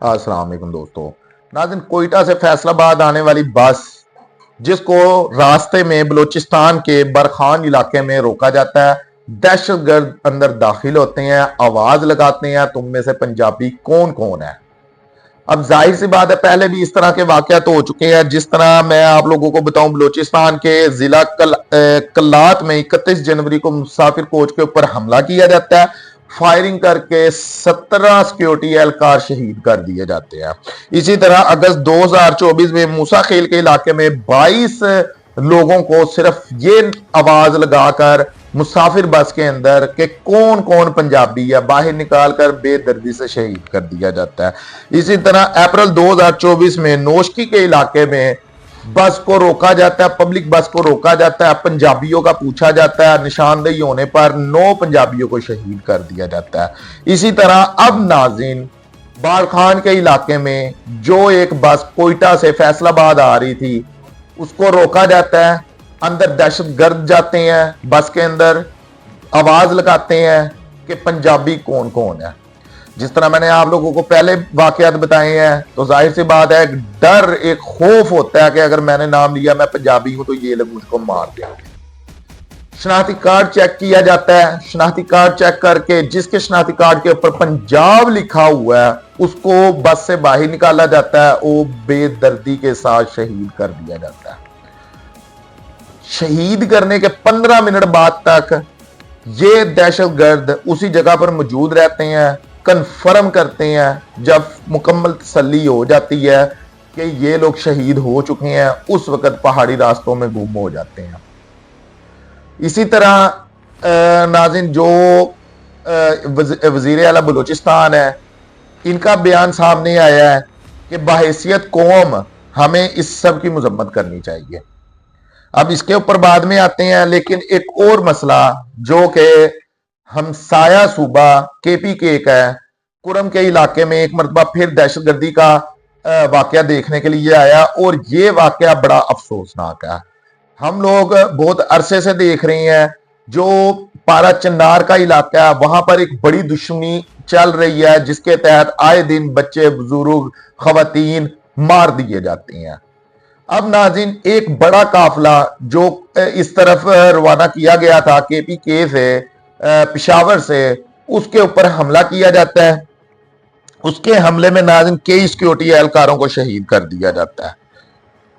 अस्सलाम वालेकुम दोस्तों। नाज़रीन, कोयटा से फैसलाबाद आने वाली बस जिसको रास्ते में बलूचिस्तान के बरखान इलाके में रोका जाता है, दहशतगर्द अंदर दाखिल होते हैं, आवाज लगाते हैं, तुम में से पंजाबी कौन कौन है। अब जाहिर सी बात है, पहले भी इस तरह के वाकया तो हो चुके हैं। जिस तरह मैं आप लोगों को बताऊं, बलूचिस्तान के जिला कल्लात में 31 जनवरी को मुसाफिर कोच के ऊपर हमला किया जाता है। फायरिंग करके 17 सिक्योरिटी एहलकार शहीद कर दिए जाते हैं। इसी तरह अगस्त 2024 में मूसा खेल के इलाके में 22 लोगों को सिर्फ ये आवाज लगाकर मुसाफिर बस के अंदर कि कौन कौन पंजाबी है बाहर निकालकर बेदर्दी से शहीद कर दिया जाता है। इसी तरह अप्रैल 2024 में नोशकी के इलाके में बस को रोका जाता है, पब्लिक बस को रोका जाता है, पंजाबियों का पूछा जाता है, निशानदेही होने पर 9 पंजाबियों को शहीद कर दिया जाता है। इसी तरह अब नाज़रीन, बाड़खान के इलाके में जो एक बस कोयटा से फैसलाबाद आ रही थी उसको रोका जाता है, अंदर दहशतगर्द जाते हैं, बस के अंदर आवाज लगाते हैं कि पंजाबी कौन कौन है। जिस तरह मैंने आप लोगों को पहले वाकयात बताए हैं, तो जाहिर सी बात है, एक डर, एक खौफ होता है कि अगर मैंने नाम लिया मैं पंजाबी हूं तो ये लोग मुझको मार देंगे। शनाख्ती कार्ड चेक किया जाता है। शनाख्ती कार्ड चेक करके जिसके शनाख्ती कार्ड के ऊपर पंजाब लिखा हुआ है उसको बस से बाहर निकाला जाता है, वो बेदर्दी के साथ शहीद कर दिया जाता है। शहीद करने के 15 मिनट बाद तक ये दहशतगर्द उसी जगह पर मौजूद रहते हैं, कंफर्म करते हैं। जब मुकम्मल तसल्ली हो जाती है कि ये लोग शहीद हो चुके हैं, उस वक्त पहाड़ी रास्तों में गुम हो जाते हैं। इसी तरह नाज़रीन, जो वजीर आला बलूचिस्तान है, इनका बयान सामने आया है कि बाहैसियत कौम हमें इस सब की मजम्मत करनी चाहिए। अब इसके ऊपर बाद में आते हैं, लेकिन एक और मसला जो कि हमसाया सूबा KPK का है, कुरम के इलाके में एक मरतबा फिर दहशतगर्दी का वाकया देखने के लिए आया, और ये वाकया बड़ा अफसोसनाक है। हम लोग बहुत अरसे से देख रहे हैं, जो पारा चन्नार का इलाका है वहां पर एक बड़ी दुश्मनी चल रही है, जिसके तहत आए दिन बच्चे, बुजुर्ग, खवातीन मार दिए जाते हैं। अब नाज़रीन, एक बड़ा काफिला जो इस तरफ रवाना किया गया था KPK से, पिशावर से, उसके ऊपर हमला किया जाता है। उसके हमले में नाज़रीन कई सिक्योरिटी एहलकारों को शहीद कर दिया जाता है।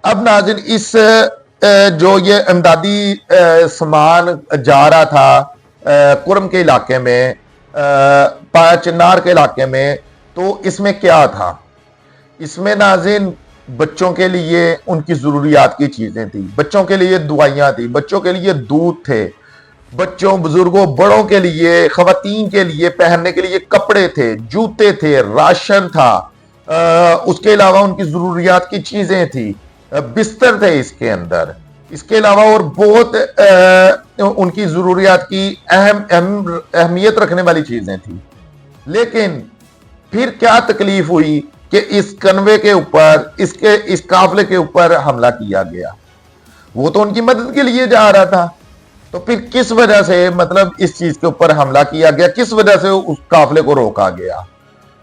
अब नाज़रीन, इस जो ये इमदादी सामान जा रहा था कुरम के इलाके में, चिन्नार के इलाके में, तो इसमें क्या था? इसमें नाज़रीन बच्चों के लिए उनकी जरूरियात की चीजें थी, बच्चों के लिए दवाइयां थी, बच्चों के लिए दूध थे, बच्चों, बुजुर्गों, बड़ों के लिए, खवातीन के लिए पहनने के लिए कपड़े थे, जूते थे, राशन था, उसके अलावा उनकी जरूरियात की चीजें थी, बिस्तर थे इसके अंदर, इसके अलावा और बहुत उनकी जरूरियात की अहमियत रखने वाली चीजें थी। लेकिन फिर क्या तकलीफ हुई कि इस कन्वे के ऊपर, इस काफिले के ऊपर हमला किया गया। वो तो उनकी मदद के लिए जा रहा था, तो फिर किस वजह से, मतलब इस चीज के ऊपर हमला किया गया, किस वजह से उस काफिले को रोका गया?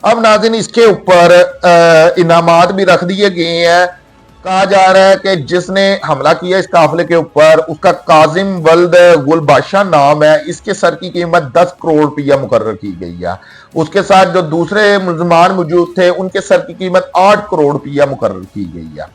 अब नाज़रीन, इसके ऊपर इनामात भी रख दिए गए हैं। कहा जा रहा है कि जिसने हमला किया इस काफिले के ऊपर, उसका काजिम वल्द गुल बादशाह नाम है, इसके सर की कीमत 10 करोड़ रुपया मुकर्रर की गई है। उसके साथ जो दूसरे मुल्जमान मौजूद थे, उनके सर की कीमत 8 करोड़ रुपया मुकर्रर की गई है।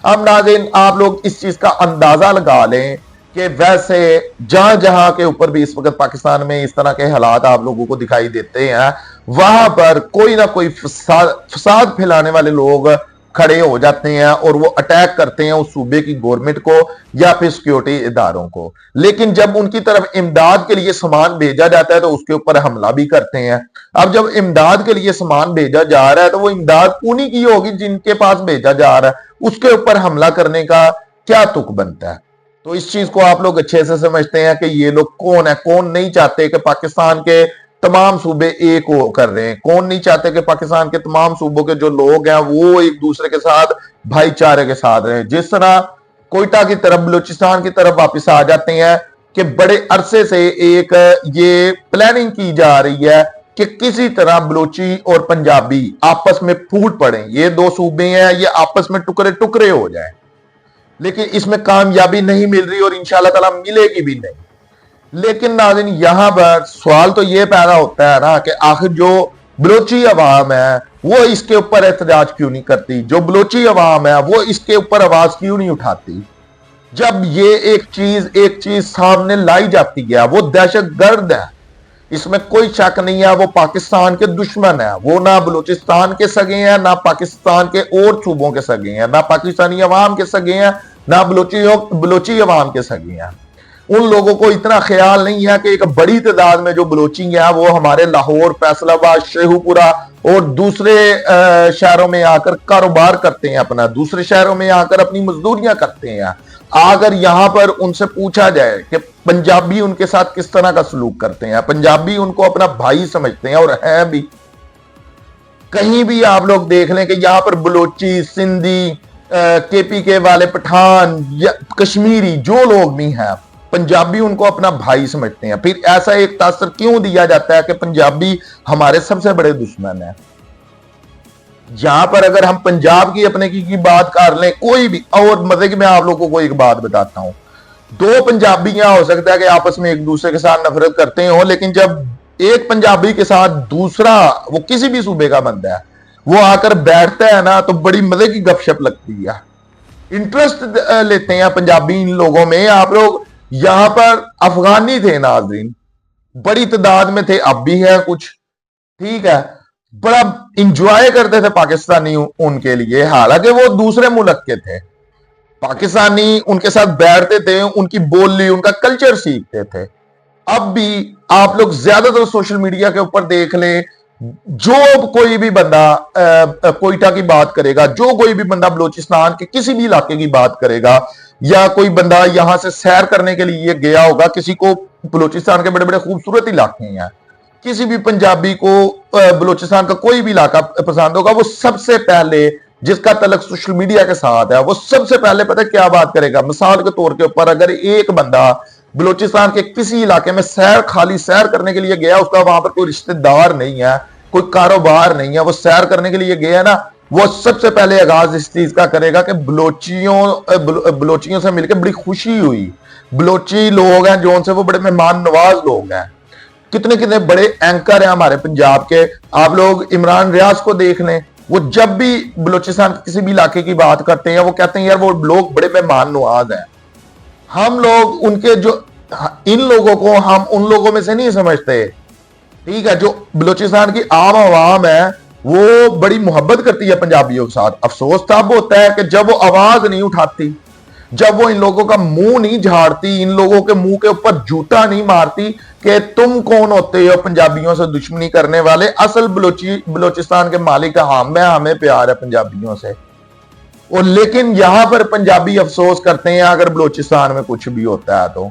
अब नाज़रीन, आप लोग इस चीज का अंदाजा लगा लें कि वैसे जहां जहां के ऊपर भी इस वक्त पाकिस्तान में इस तरह के हालात आप लोगों को दिखाई देते हैं, वहां पर कोई ना कोई फसाद फैलाने वाले लोग खड़े हो जाते हैं और वो अटैक करते हैं उस सूबे की गवर्नमेंट को या फिर सिक्योरिटी इदारों को। लेकिन जब उनकी तरफ इमदाद के लिए सामान भेजा जाता है तो उसके ऊपर हमला भी करते हैं। अब जब इमदाद के लिए सामान भेजा जा रहा है तो वो इमदाद उन्हीं की होगी जिनके पास भेजा जा रहा है, उसके ऊपर हमला करने का क्या तुक बनता है? तो इस चीज को आप लोग अच्छे से समझते हैं कि ये लोग कौन है। कौन नहीं चाहते कि पाकिस्तान के तमाम सूबे एक हो कर रहे हैं? कौन नहीं चाहते कि पाकिस्तान के तमाम सूबों के जो लोग हैं वो एक दूसरे के साथ भाईचारे के साथ रहें? जिस तरह कोयटा की तरफ, बलूचिस्तान की तरफ वापस आ जाते हैं कि बड़े अरसे से एक ये प्लानिंग की जा रही है कि किसी तरह बलोची और पंजाबी आपस में फूट पड़े, ये दो सूबे हैं, ये आपस में टुकड़े टुकड़े हो जाए, लेकिन इसमें कामयाबी नहीं मिल रही और इंशाल्लाह ताला मिलेगी भी नहीं। लेकिन नाज़रीन, यहां पर सवाल तो ये पैदा होता है ना कि आखिर जो बलोची अवाम है वो इसके ऊपर एहतजाज क्यों नहीं करती, जो बलोची अवाम है वो इसके ऊपर आवाज क्यों नहीं उठाती। जब ये एक चीज सामने लाई जाती है, वो दहशतगर्द है, इसमें कोई शक नहीं है, वो पाकिस्तान के दुश्मन है, वो ना बलूचिस्तान के सगे हैं, ना पाकिस्तान के और सूबों के सगे हैं, ना पाकिस्तानी अवाम के सगे हैं, ना बलोची अवाम के सगे हैं। उन लोगों को इतना ख्याल नहीं है कि एक बड़ी तादाद में जो बलोची है वो हमारे लाहौर, फैसलाबाद, शेखुपुरा और दूसरे शहरों में आकर कारोबार करते हैं, अपना दूसरे शहरों में आकर अपनी मजदूरियां करते हैं। अगर यहां पर उनसे पूछा जाए कि पंजाबी उनके साथ किस तरह का सलूक करते हैं, पंजाबी उनको अपना भाई समझते हैं और है भी। कहीं भी आप लोग देख लें कि यहां पर बलोची, सिंधी, केपीके वाले, पठान या कश्मीरी जो लोग भी हैं, पंजाबी उनको अपना भाई समझते हैं। फिर ऐसा एक तासर क्यों दिया जाता है कि पंजाबी हमारे सबसे बड़े दुश्मन है। जहां पर अगर हम पंजाब की अपने की बात कर लें, कोई भी, और मजे की मैं आप लोगों को एक बात बताता हूं, दो पंजाबियां हो सकता है कि आपस में एक दूसरे के साथ नफरत करते हो, लेकिन जब एक पंजाबी के साथ दूसरा, वो किसी भी सूबे का बंदा है, वो आकर बैठता है ना, तो बड़ी मजे की गपशप लगती है, इंटरेस्ट लेते हैं पंजाबी इन लोगों में। आप लोग यहां पर अफगानी थे नाज़रीन, बड़ी तादाद में थे, अब भी है कुछ, ठीक है, बड़ा इंजॉय करते थे पाकिस्तानी उनके लिए, हालांकि वो दूसरे मुल्क के थे। पाकिस्तानी उनके साथ बैठते थे, उनकी बोली, उनका कल्चर सीखते थे। अब भी आप लोग ज्यादातर सोशल मीडिया के ऊपर देख लें, जो कोई भी बंदा कोयटा की बात करेगा, जो कोई भी बंदा बलूचिस्तान के किसी भी इलाके की बात करेगा, या कोई बंदा यहां से सैर करने के लिए गया होगा, किसी को बलूचिस्तान के बड़े बड़े खूबसूरत इलाके हैं, किसी भी पंजाबी को बलूचिस्तान का कोई भी इलाका पसंद होगा, वो सबसे पहले, जिसका तलक सोशल मीडिया के साथ है, वो सबसे पहले पता है क्या बात करेगा। मिसाल के तौर के ऊपर अगर एक बंदा बलूचिस्तान के किसी इलाके में खाली सैर करने के लिए गया, उसका वहां पर कोई रिश्तेदार नहीं है, कोई कारोबार नहीं है, वो सैर करने के लिए गया ना, वो सबसे पहले आगाज इस चीज का करेगा कि बलोचियों से मिलकर बड़ी खुशी हुई। बलोची लोग हैं जो उनसे, वो बड़े मेहमान नवाज लोग हैं। कितने कितने बड़े एंकर हैं हमारे पंजाब के, आप लोग इमरान रियाज को देख लें, वो जब भी बलूचिस्तान किसी भी इलाके की बात करते हैं, वो कहते हैं यार वो लोग बड़े मेहमान नवाज हैं। हम लोग उनके इन लोगों को हम उन लोगों में से नहीं समझते, ठीक है। जो बलूचिस्तान की आम आवाम है वो बड़ी मोहब्बत करती है पंजाबियों के साथ। अफसोस तब होता है कि जब वो आवाज नहीं उठाती, जब वो इन लोगों का मुंह नहीं झाड़ती, इन लोगों के मुंह के ऊपर जूता नहीं मारती कि तुम कौन होते हो पंजाबियों से दुश्मनी करने वाले, असल बलूचिस्तान के मालिक हम हैं, हमें प्यार है पंजाबियों से। और लेकिन यहां पर पंजाबी अफसोस करते हैं अगर बलूचिस्तान में कुछ भी होता है तो।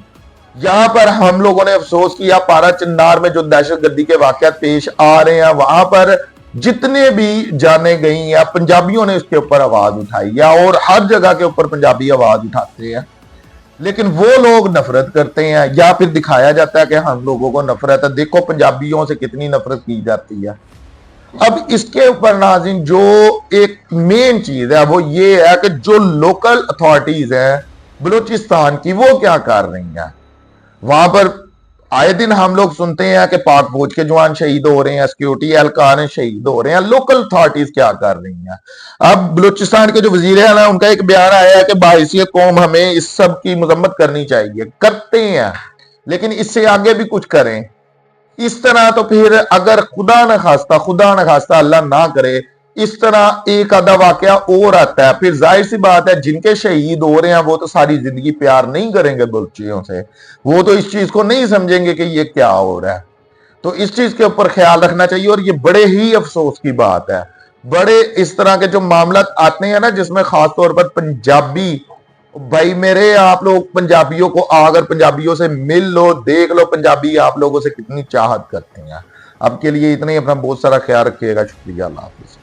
यहां पर हम लोगों ने अफसोस किया, पारा चन्नार में जो दहशतगर्दी के वाकयात पेश आ रहे हैं, वहां पर जितने भी जाने गई हैं, पंजाबियों ने उसके ऊपर आवाज उठाई है, और हर जगह के ऊपर पंजाबी आवाज उठाते हैं। लेकिन वो लोग नफरत करते हैं, या फिर दिखाया जाता है कि हम लोगों को नफरत है, देखो पंजाबियों से कितनी नफरत की जाती है। अब इसके ऊपर नाज़रीन जो एक मेन चीज है वो ये है कि जो लोकल अथॉरिटीज हैं बलूचिस्तान की, वो क्या कर रही हैं। वहां पर आए दिन हम लोग सुनते हैं कि पाक फौज के जवान शहीद हो रहे हैं, सिक्योरिटी एहलकार शहीद हो रहे हैं, लोकल अथॉरिटीज क्या कर रही हैं। अब बलूचिस्तान के जो वजीर आला, उनका एक बयान आया है कि बाहिसियत कौम हमें इस सब की मजम्मत करनी चाहिए, करते हैं, लेकिन इससे आगे भी कुछ करें। इस तरह तो फिर अगर खुदा न खास्ता अल्लाह ना करे, इस तरह एक आधा वाकया और आता है, फिर जाहिर सी बात है जिनके शहीद हो रहे हैं वो तो सारी जिंदगी प्यार नहीं करेंगे बलूचियों से, वो तो इस चीज को नहीं समझेंगे कि ये क्या हो रहा है। तो इस चीज के ऊपर ख्याल रखना चाहिए, और ये बड़े ही अफसोस की बात है। बड़े इस तरह के जो मामला आते हैं ना, जिसमें खासतौर पर पंजाबी भाई मेरे, आप लोग पंजाबियों को अगर पंजाबियों से मिल लो, देख लो पंजाबी आप लोगों से कितनी चाहत करते हैं। अब के लिए इतना ही, अपना बहुत सारा ख्याल रखिएगा, शुक्रिया, अल्लाह हाफिज।